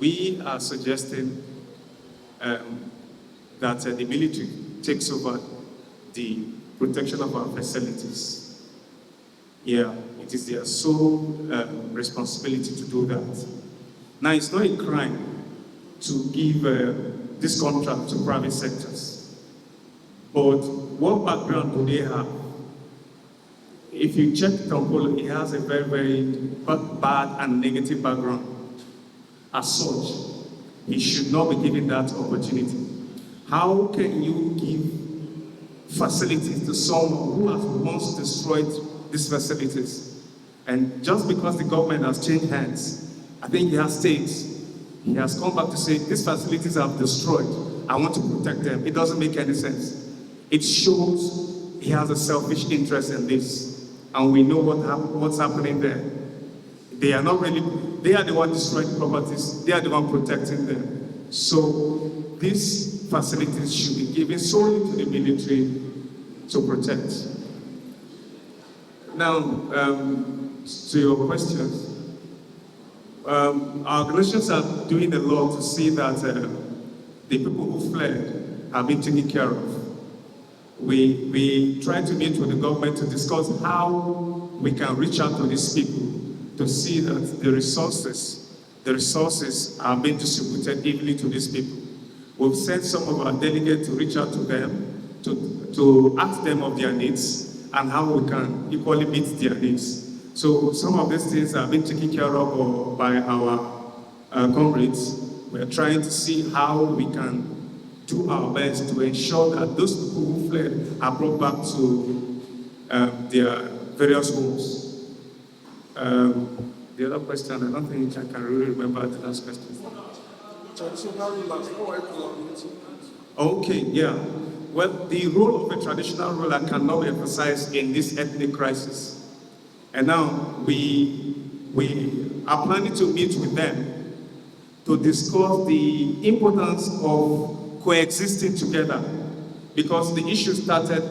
we are suggesting that the military takes over the protection of our facilities. Yeah, it is their sole responsibility to do that. Now, it's not a crime to give this contract to private sectors, but what background do they have? If you check Tompolo, he has a very, very bad and negative background. As such, he should not be given that opportunity. How can you give facilities to someone who has once destroyed these facilities? And just because the government has changed hands, I think he has states, he has come back to say, these facilities are destroyed, I want to protect them. It doesn't make any sense. It shows he has a selfish interest in this. And we know what's happening there. They are not really, they are the one destroying properties, they are the one protecting them. So these facilities should be given solely to the military to protect. Now, to your questions, our organizations are doing a lot to see that the people who fled have been taken care of. We try to meet with the government to discuss how we can reach out to these people to see that the resources are being distributed evenly to these people. We've sent some of our delegates to reach out to them, to ask them of their needs and how we can equally meet their needs. So some of these things are being taken care of by our comrades. We're trying to see how we can do our best to ensure that those people who fled are brought back to their various homes. The other question, I don't think I can really remember the last question. Okay, yeah. Well, the role of a traditional ruler cannot be emphasized in this ethnic crisis. And now we are planning to meet with them to discuss the importance of coexisting together, because the issue started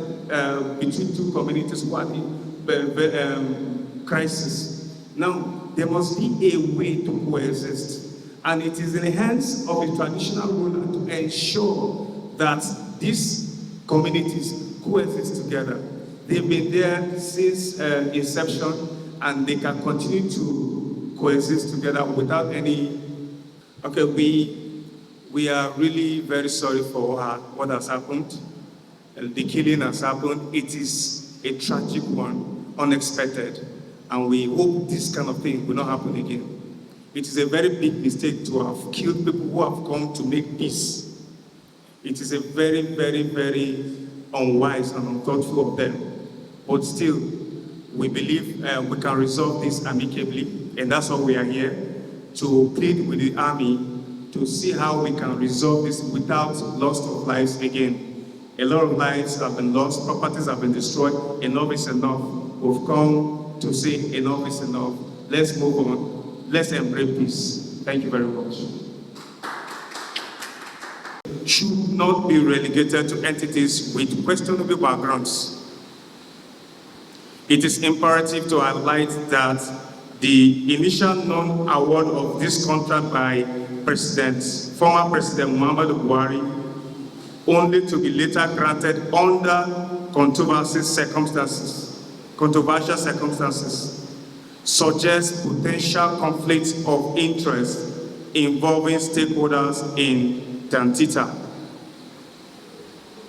between two communities who are in crisis. Now, there must be a way to coexist, and it is in the hands of the traditional ruler to ensure that these communities coexist together. They've been there since inception, and they can continue to coexist together without any. Okay, we are really very sorry for what has happened. The killing has happened. It is a tragic one, unexpected, and we hope this kind of thing will not happen again. It is a very big mistake to have killed people who have come to make peace. It is a very, very, very unwise and unthoughtful of them. But still, we believe we can resolve this amicably, and that's why we are here, to plead with the army to see how we can resolve this without loss of lives again. A lot of lives have been lost, properties have been destroyed. Enough is enough. We've come to say enough is enough. Let's move on. Let's embrace peace. Thank you very much. Should not be relegated to entities with questionable backgrounds. It is imperative to highlight that the initial non-award of this contract by former President Muhammadu Buhari, only to be later granted under controversial circumstances, suggests potential conflicts of interest involving stakeholders in Tantita.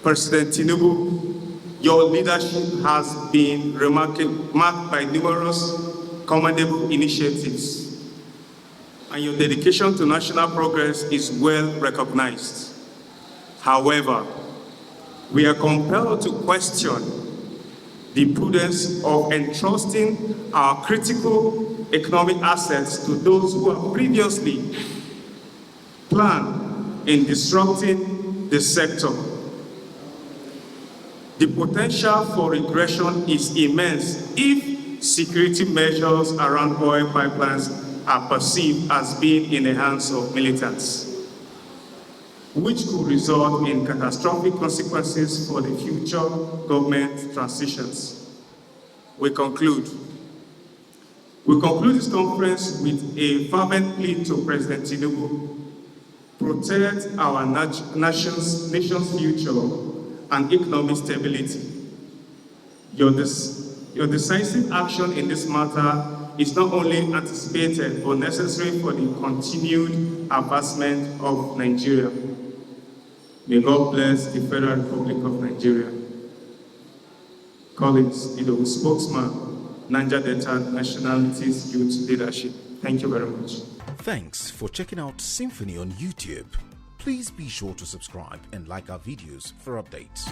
President Tinubu, your leadership has been marked by numerous commendable initiatives, and your dedication to national progress is well recognized. However, we are compelled to question the prudence of entrusting our critical economic assets to those who have previously planned in disrupting the sector. The potential for regression is immense if security measures around oil pipelines are perceived as being in the hands of militants, which could result in catastrophic consequences for the future government transitions. We conclude. We conclude this conference with a fervent plea to President Tinubu: protect our nation's future and economic stability. Your decisive action in this matter is not only anticipated but necessary for the continued advancement of Nigeria. May God bless the Federal Republic of Nigeria. Collins, spokesman, Niger Delta Nationalities Youth Leadership. Thank you very much. Thanks for checking out SYMFONI on YouTube. Please be sure to subscribe and like our videos for updates.